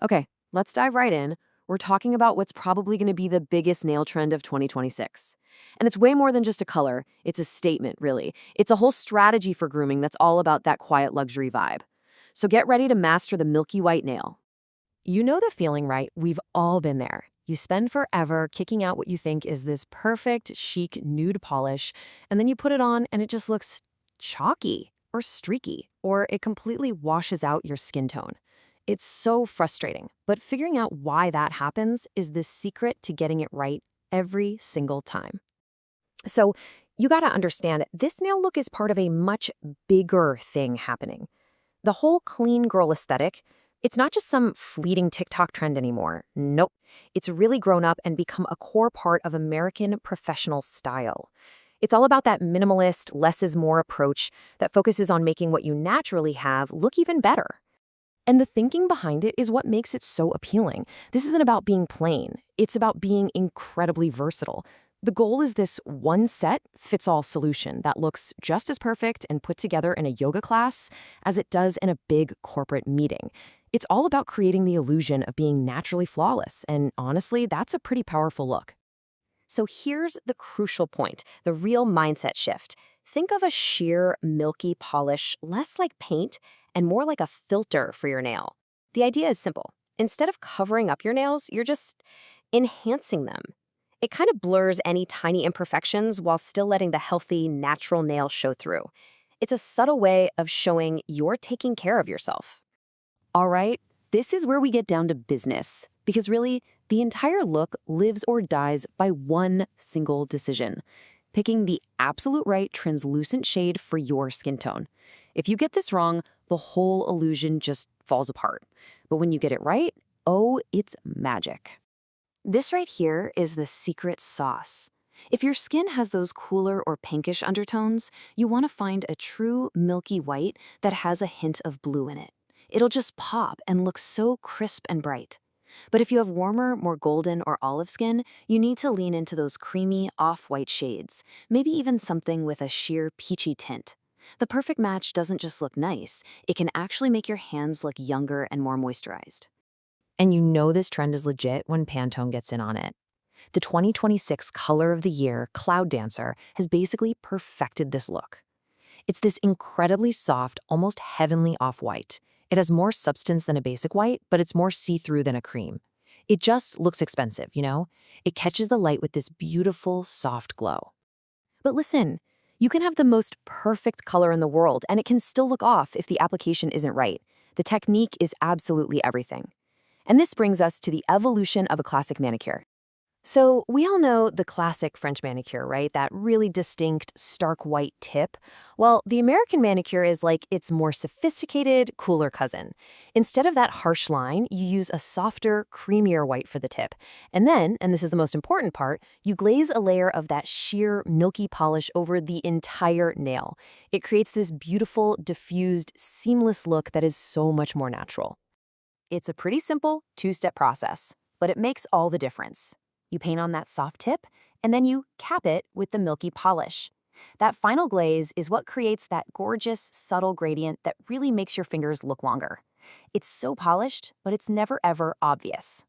Okay, let's dive right in. We're talking about what's probably going to be the biggest nail trend of 2026. And it's way more than just a color, it's a statement, really. It's a whole strategy for grooming that's all about that quiet luxury vibe. So get ready to master the milky white nail. You know the feeling, right? We've all been there. You spend forever kicking out what you think is this perfect, chic nude polish, and then you put it on and it just looks chalky or streaky, or it completely washes out your skin tone. It's so frustrating, but figuring out why that happens is the secret to getting it right every single time. So, you gotta understand, this nail look is part of a much bigger thing happening. The whole clean girl aesthetic, it's not just some fleeting TikTok trend anymore. Nope. It's really grown up and become a core part of American professional style. It's all about that minimalist, less is more approach that focuses on making what you naturally have look even better. And the thinking behind it is what makes it so appealing. This isn't about being plain. It's about being incredibly versatile. The goal is this one-set-fits-all solution that looks just as perfect and put together in a yoga class as it does in a big corporate meeting. It's all about creating the illusion of being naturally flawless, and honestly, that's a pretty powerful look. So here's the crucial point, the real mindset shift. Think of a sheer, milky polish less like paint and more like a filter for your nail. The idea is simple. Instead of covering up your nails, you're just enhancing them. It kind of blurs any tiny imperfections while still letting the healthy, natural nail show through. It's a subtle way of showing you're taking care of yourself. All right, this is where we get down to business. Because really, the entire look lives or dies by one single decision: picking the absolute right translucent shade for your skin tone. If you get this wrong, the whole illusion just falls apart. But when you get it right, oh, it's magic. This right here is the secret sauce. If your skin has those cooler or pinkish undertones, you want to find a true milky white that has a hint of blue in it. It'll just pop and look so crisp and bright. But if you have warmer, more golden or olive skin, you need to lean into those creamy, off-white shades, maybe even something with a sheer peachy tint. The perfect match doesn't just look nice, it can actually make your hands look younger and more moisturized. And you know this trend is legit when Pantone gets in on it. The 2026 Color of the Year Cloud Dancer has basically perfected this look. It's this incredibly soft, almost heavenly off-white. It has more substance than a basic white, but it's more see-through than a cream. It just looks expensive, you know? It catches the light with this beautiful, soft glow. But listen, you can have the most perfect color in the world, and it can still look off if the application isn't right. The technique is absolutely everything. And this brings us to the evolution of a classic manicure. So we all know the classic French manicure, right? That really distinct, stark white tip. Well, the American manicure is like its more sophisticated, cooler cousin. Instead of that harsh line, you use a softer, creamier white for the tip. And then, and this is the most important part, you glaze a layer of that sheer, milky polish over the entire nail. It creates this beautiful, diffused, seamless look that is so much more natural. It's a pretty simple two-step process, but it makes all the difference. You paint on that soft tip, and then you cap it with the milky polish. That final glaze is what creates that gorgeous, subtle gradient that really makes your fingers look longer. It's so polished, but it's never ever obvious.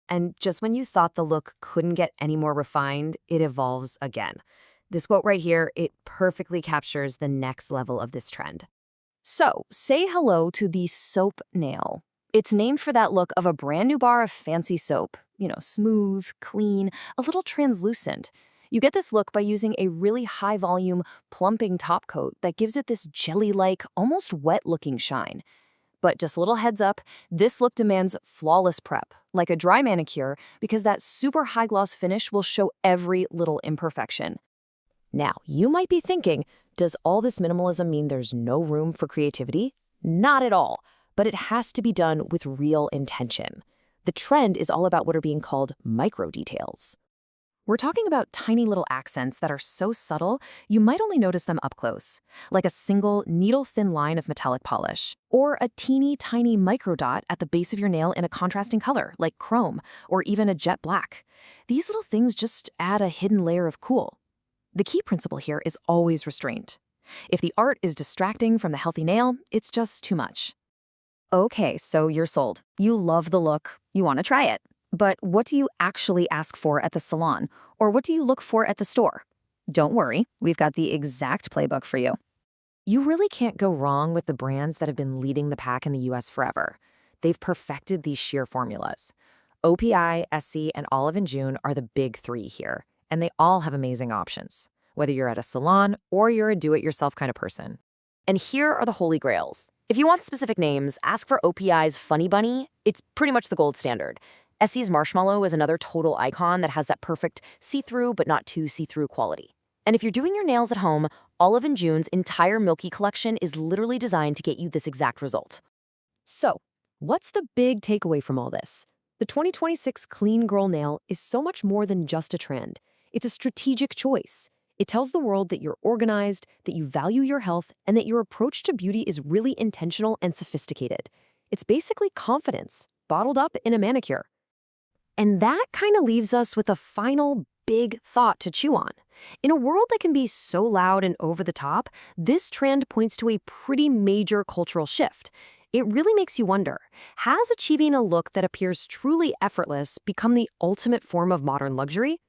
And just when you thought the look couldn't get any more refined, it evolves again. This quote right here, it perfectly captures the next level of this trend. So, say hello to the soap nail. It's named for that look of a brand new bar of fancy soap. Smooth, clean, a little translucent. You get this look by using a really high-volume, plumping top coat that gives it this jelly-like, almost wet-looking shine. But just a little heads up, this look demands flawless prep, like a dry manicure, because that super high-gloss finish will show every little imperfection. Now, you might be thinking, does all this minimalism mean there's no room for creativity? Not at all, but it has to be done with real intention. The trend is all about what are being called micro details. We're talking about tiny little accents that are so subtle, you might only notice them up close, like a single needle-thin line of metallic polish, or a teeny tiny micro dot at the base of your nail in a contrasting color, like chrome, or even a jet black. These little things just add a hidden layer of cool. The key principle here is always restraint. If the art is distracting from the healthy nail, it's just too much. Okay, so you're sold. You love the look. You want to try it. But what do you actually ask for at the salon? Or what do you look for at the store? Don't worry, we've got the exact playbook for you. You really can't go wrong with the brands that have been leading the pack in the US forever. They've perfected these sheer formulas. OPI, Essie, and Olive and June are the big three here, and they all have amazing options, whether you're at a salon or you're a do-it-yourself kind of person. And here are the holy grails. If you want specific names, ask for OPI's Funny Bunny. It's pretty much the gold standard. Essie's Marshmallow is another total icon that has that perfect see-through but not too see-through quality. And if you're doing your nails at home, Olive and June's entire Milky collection is literally designed to get you this exact result. So, what's the big takeaway from all this? The 2026 clean girl nail is so much more than just a trend. It's a strategic choice. It tells the world that you're organized, that you value your health, and that your approach to beauty is really intentional and sophisticated. It's basically confidence, bottled up in a manicure. And that kind of leaves us with a final big thought to chew on. In a world that can be so loud and over the top, this trend points to a pretty major cultural shift. It really makes you wonder, has achieving a look that appears truly effortless become the ultimate form of modern luxury?